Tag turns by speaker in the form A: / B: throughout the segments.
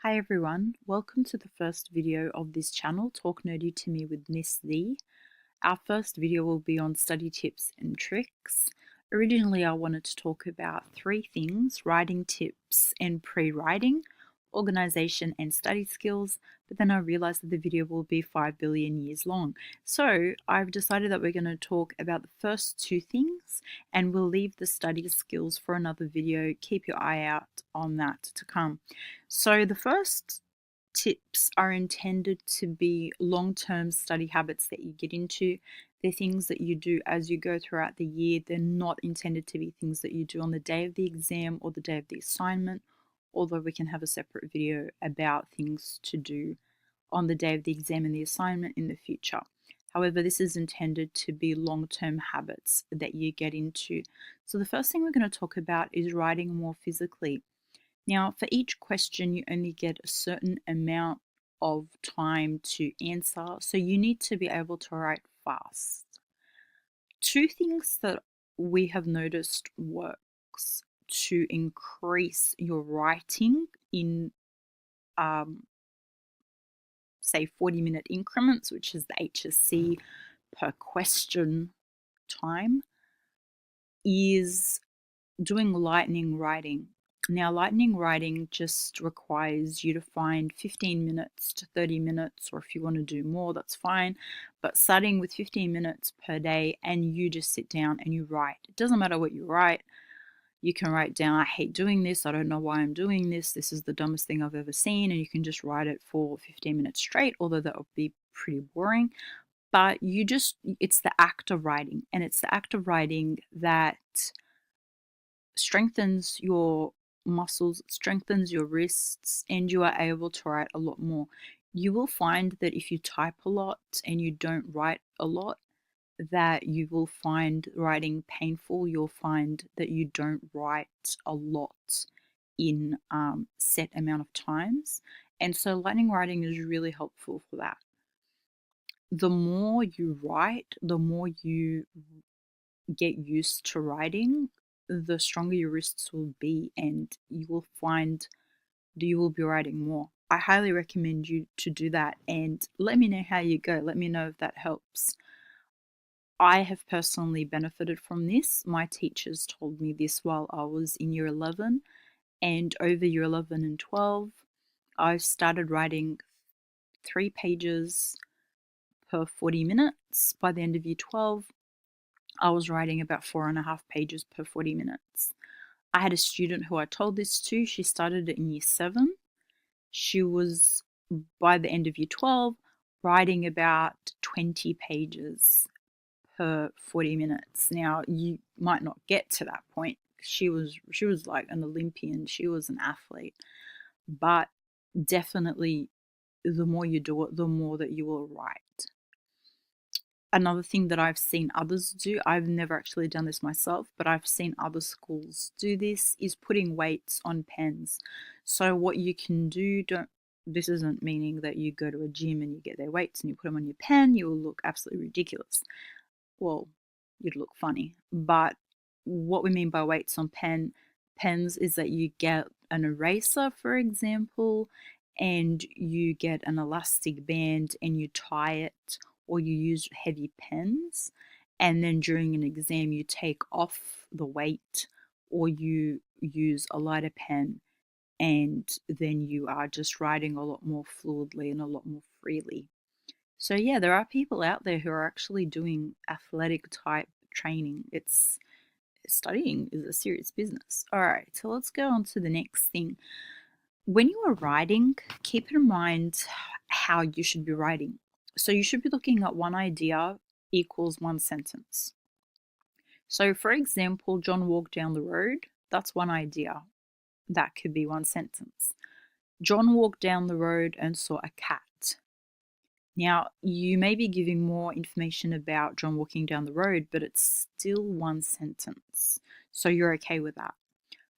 A: Hi everyone, welcome to the first video of this channel, Talk Nerdy to Me with Miss Thee. Our first video will be on study tips and tricks. Originally I wanted to talk about three things: writing tips and pre-writing, organization and study skills, but then I realized that the video will be 5 billion years long. So I've decided that we're going to talk about the first two things and we'll leave the study skills for another video. Keep your eye out on that to come. So the first tips are intended to be long-term study habits that you get into. They're things that you do as you go throughout the year. They're not intended to be things that you do on the day of the exam or the day of the assignment, although we can have a separate video about things to do on the day of the exam and the assignment in the future. However, this is intended to be long-term habits that you get into. So the first thing we're going to talk about is writing more physically. Now, for each question, you only get a certain amount of time to answer, so you need to be able to write fast. Two things that we have noticed works to increase your writing in, say, 40-minute increments, which is the HSC per question time, is doing lightning writing. Now, lightning writing just requires you to find 15 minutes to 30 minutes, or if you want to do more, that's fine. But starting with 15 minutes per day, and you just sit down and you write. It doesn't matter what you write. You can write down, I hate doing this, I don't know why I'm doing this, this is the dumbest thing I've ever seen, and you can just write it for 15 minutes straight, although that would be pretty boring. But it's the act of writing, and it's the act of writing that strengthens your muscles, strengthens your wrists, and you are able to write a lot more. You will find that if you type a lot and you don't write a lot, that you will find writing painful. You'll find that you don't write a lot in set amount of times. And so lightning writing is really helpful for that. The more you write, the more you get used to writing, the stronger your wrists will be, and you will find that you will be writing more. I highly recommend you to do that, and let me know how you go. Let me know if that helps. I have personally benefited from this. My teachers told me this while I was in year 11, and over year 11 and 12, I started writing 3 pages per 40 minutes. By the end of year 12, I was writing about 4.5 pages per 40 minutes. I had a student who I told this to. She started it in year 7. She was, by the end of year 12, writing about 20 pages per 40 minutes. Now, you might not get to that point. She was like an Olympian. She was an athlete. But definitely, the more you do it, the more that you will write. Another thing that I've seen others do, I've never actually done this myself, but I've seen other schools do this, is putting weights on pens. So what you can do, this isn't meaning that you go to a gym and you get their weights and you put them on your pen. You will look absolutely ridiculous. Well, you'd look funny. But what we mean by weights on pens is that you get an eraser, for example, and you get an elastic band and you tie it, or you use heavy pens, and then during an exam you take off the weight, or you use a lighter pen, and then you are just writing a lot more fluidly and a lot more freely. So yeah, there are people out there who are actually doing athletic type training. Studying is a serious business. All right, so let's go on to the next thing. When you are writing, keep in mind how you should be writing. So you should be looking at one idea equals one sentence. So for example, John walked down the road. That's one idea. That could be one sentence. John walked down the road and saw a cat. Now, you may be giving more information about John walking down the road, but it's still one sentence. So you're okay with that.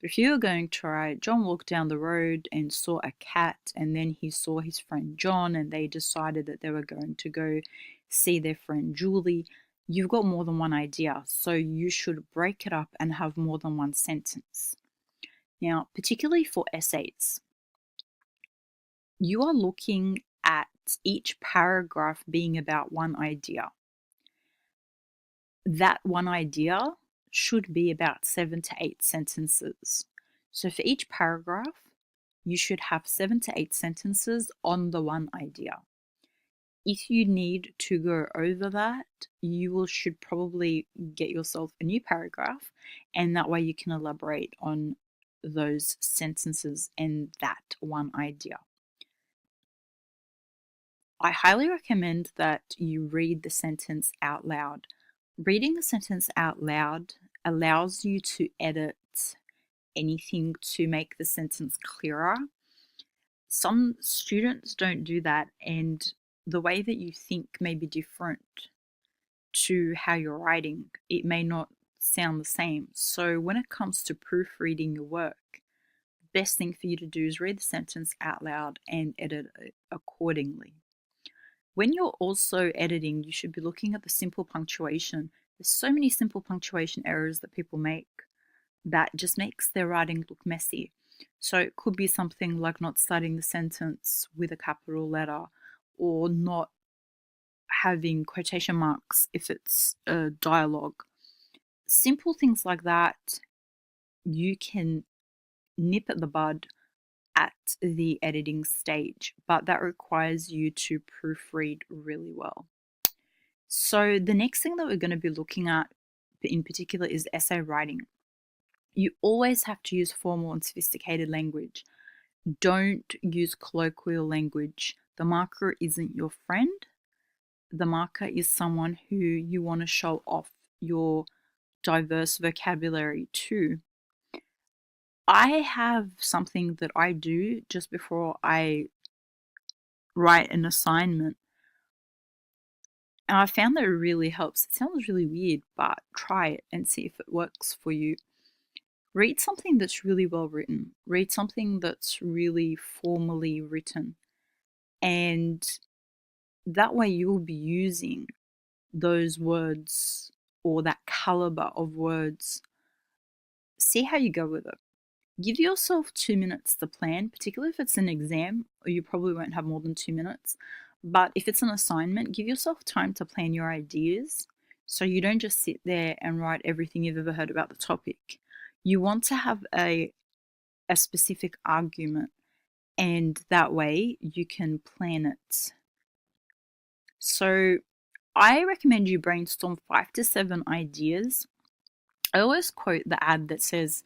A: But if you're going to write, John walked down the road and saw a cat, and then he saw his friend John, and they decided that they were going to go see their friend Julie, you've got more than one idea. So you should break it up and have more than one sentence. Now, particularly for essays, you are looking at each paragraph being about one idea. That one idea should be about 7 to 8 sentences. So for each paragraph, you should have 7 to 8 sentences on the one idea. If you need to go over that, should probably get yourself a new paragraph, and that way you can elaborate on those sentences and that one idea. I highly recommend that you read the sentence out loud. Reading the sentence out loud allows you to edit anything to make the sentence clearer. Some students don't do that, and the way that you think may be different to how you're writing. It may not sound the same. So when it comes to proofreading your work, the best thing for you to do is read the sentence out loud and edit it accordingly. When you're also editing, you should be looking at the simple punctuation. There's so many simple punctuation errors that people make that just makes their writing look messy. So it could be something like not starting the sentence with a capital letter, or not having quotation marks if it's a dialogue. Simple things like that you can nip at the bud at the editing stage, but that requires you to proofread really well. So the next thing that we're going to be looking at in particular is essay writing. You always have to use formal and sophisticated language. Don't use colloquial language. The marker isn't your friend. The marker is someone who you want to show off your diverse vocabulary to. I have something that I do just before I write an assignment, and I found that it really helps. It sounds really weird, but try it and see if it works for you. Read something that's really well written. Read something that's really formally written. And that way you will be using those words or that caliber of words. See how you go with it. Give yourself 2 minutes to plan, particularly if it's an exam, or you probably won't have more than 2 minutes. But if it's an assignment, give yourself time to plan your ideas so you don't just sit there and write everything you've ever heard about the topic. You want to have a specific argument, and that way you can plan it. So I recommend you brainstorm 5 to 7 ideas. I always quote the ad that says,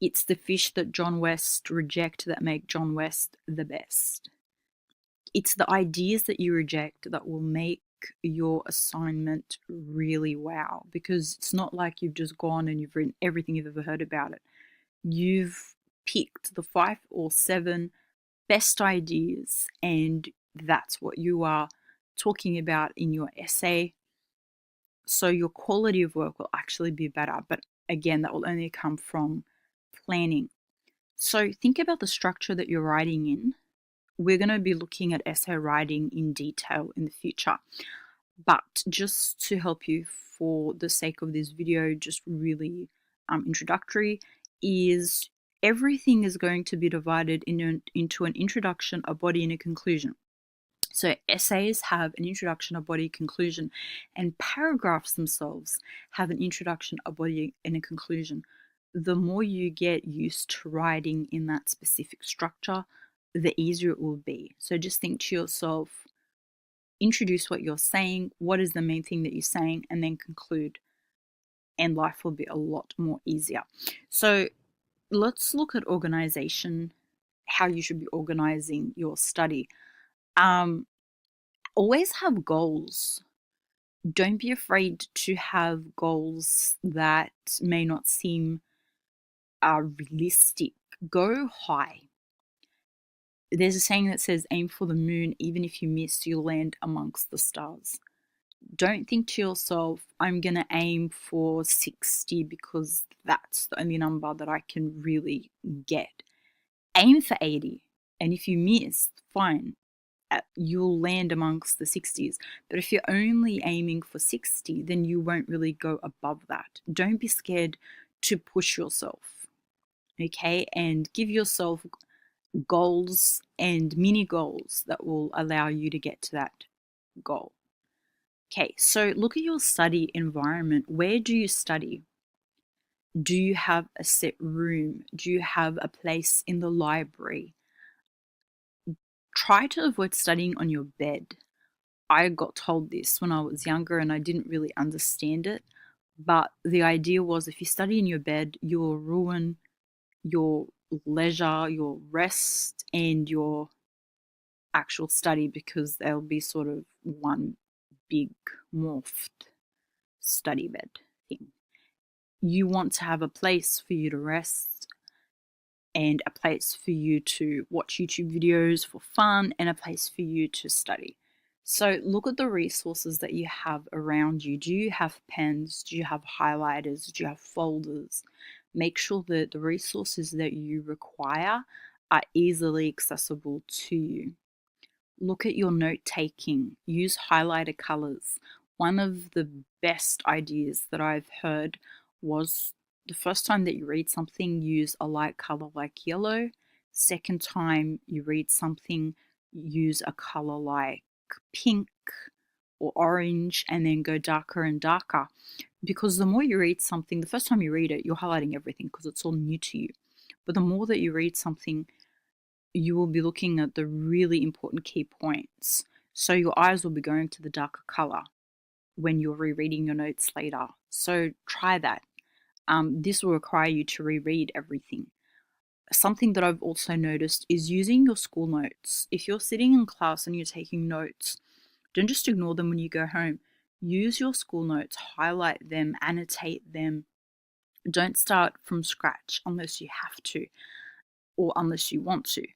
A: "It's the fish that John West reject that make John West the best." It's the ideas that you reject that will make your assignment really wow, because it's not like you've just gone and you've written everything you've ever heard about it. You've picked the 5 or 7 best ideas, and that's what you are talking about in your essay. So your quality of work will actually be better. But again, that will only come from planning. So think about the structure that you're writing in. We're going to be looking at essay writing in detail in the future. But just to help you for the sake of this video, just really introductory, is everything is going to be divided into an introduction, a body, and a conclusion. So essays have an introduction, a body, conclusion, and paragraphs themselves have an introduction, a body, and a conclusion. The more you get used to writing in that specific structure, the easier it will be. So just think to yourself, introduce what you're saying, what is the main thing that you're saying, and then conclude, and life will be a lot more easier. So let's look at organization, how you should be organizing your study. Always have goals. Don't be afraid to have goals that may not seem realistic. Go high. There's a saying that says, aim for the moon, even if you miss, you'll land amongst the stars. Don't think to yourself, I'm going to aim for 60 because that's the only number that I can really get. Aim for 80, and if you miss, fine. You'll land amongst the 60s. But if you're only aiming for 60, then you won't really go above that. Don't be scared to push yourself, okay? And give yourself goals and mini goals that will allow you to get to that goal. Okay, so look at your study environment. Where do you study? Do you have a set room? Do you have a place in the library? Try to avoid studying on your bed. I got told this when I was younger and I didn't really understand it. But the idea was if you study in your bed, you will ruin your leisure, your rest, and your actual study because they'll be sort of one big morphed study bed thing. You want to have a place for you to rest and a place for you to watch YouTube videos for fun and a place for you to study. So look at the resources that you have around you. Do you have pens? Do you have highlighters? Do you have folders? Make sure that the resources that you require are easily accessible to you. Look at your note taking. Use highlighter colors. One of the best ideas that I've heard was the first time that you read something, use a light color like yellow. Second time you read something, use a color like pink or orange, and then go darker and darker. Because the more you read something, the first time you read it, you're highlighting everything because it's all new to you. But the more that you read something, you will be looking at the really important key points. So your eyes will be going to the darker color when you're rereading your notes later. So try that. This will require you to reread everything. Something that I've also noticed is using your school notes. If you're sitting in class and you're taking notes, don't just ignore them when you go home. Use your school notes, highlight them, annotate them. Don't start from scratch unless you have to or unless you want to,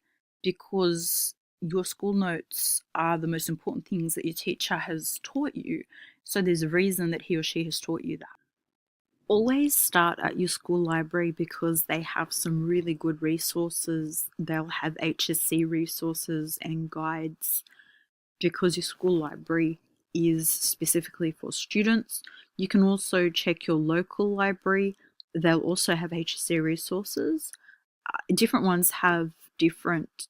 A: because your school notes are the most important things that your teacher has taught you. So there's a reason that he or she has taught you that. Always start at your school library because they have some really good resources. They'll have HSC resources and guides because your school library is specifically for students. You can also check your local library. They'll also have HSC resources. Different ones have different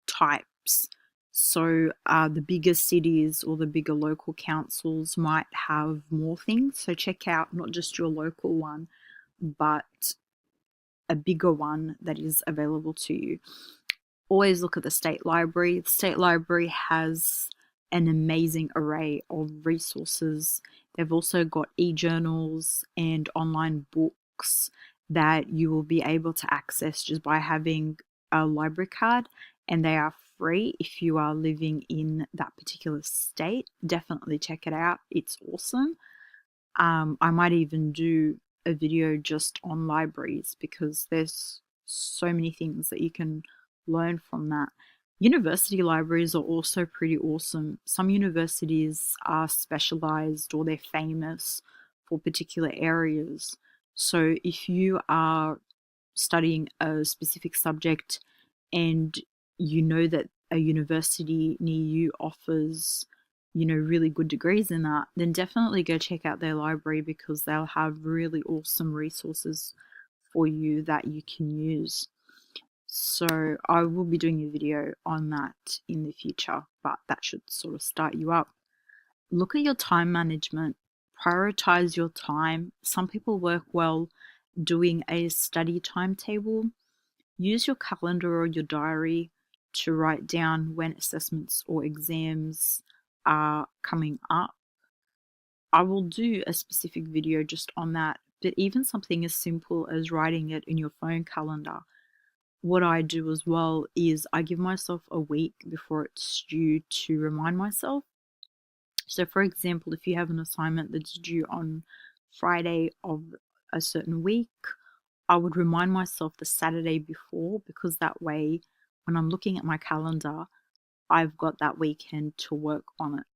A: types. So the bigger cities or the bigger local councils might have more things. So check out not just your local one, but a bigger one that is available to you. Always look at the state library. The state library has an amazing array of resources. They've also got e-journals and online books that you will be able to access just by having a library card, and they are free if you are living in that particular state. Definitely check it out. It's awesome. I might even do a video just on libraries because there's so many things that you can learn from that. University libraries are also pretty awesome. Some universities are specialized or they're famous for particular areas. So if you are studying a specific subject and you know that a university near you offers, really good degrees in that, then definitely go check out their library because they'll have really awesome resources for you that you can use. So I will be doing a video on that in the future, but that should sort of start you up. Look at your time management. Prioritize your time. Some people work well doing a study timetable. Use your calendar or your diary to write down when assessments or exams are coming up. I will do a specific video just on that, but even something as simple as writing it in your phone calendar. What I do as well is I give myself a week before it's due to remind myself. So, for example, if you have an assignment that's due on Friday of a certain week, I would remind myself the Saturday before because that way, when I'm looking at my calendar, I've got that weekend to work on it.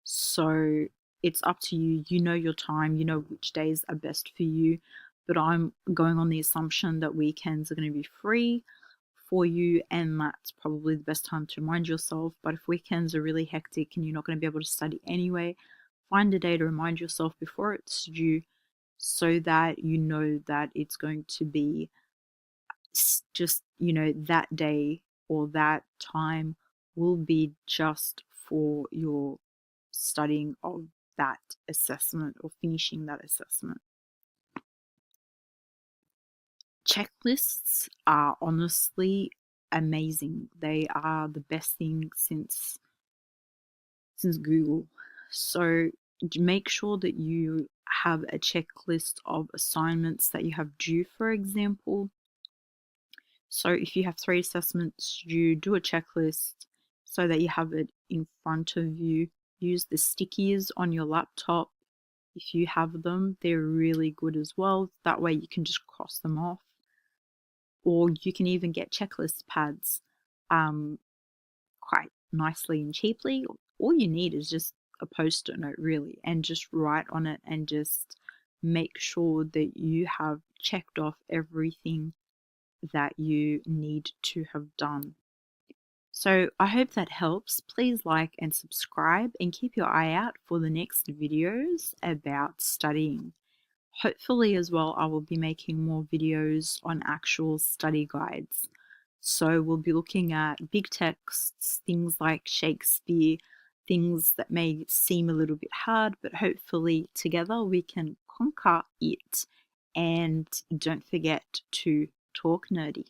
A: So it's up to you. You know your time, you know which days are best for you. But I'm going on the assumption that weekends are going to be free for you, and that's probably the best time to remind yourself. But if weekends are really hectic and you're not going to be able to study anyway, find a day to remind yourself before it's due so that you know that it's going to be just, that day or that time will be just for your studying of that assessment or finishing that assessment. Checklists are honestly amazing. They are the best thing since Google. So make sure that you have a checklist of assignments that you have due, for example. So if you have 3 assessments, you do a checklist so that you have it in front of you. Use the stickies on your laptop. If you have them, they're really good as well. That way you can just cross them off. Or you can even get checklist pads quite nicely and cheaply. All you need is just a post-it note, really, and just write on it and just make sure that you have checked off everything that you need to have done. So I hope that helps. Please like and subscribe and keep your eye out for the next videos about studying. Hopefully as well, I will be making more videos on actual study guides. So we'll be looking at big texts, things like Shakespeare, things that may seem a little bit hard, but hopefully together we can conquer it. And don't forget to talk nerdy.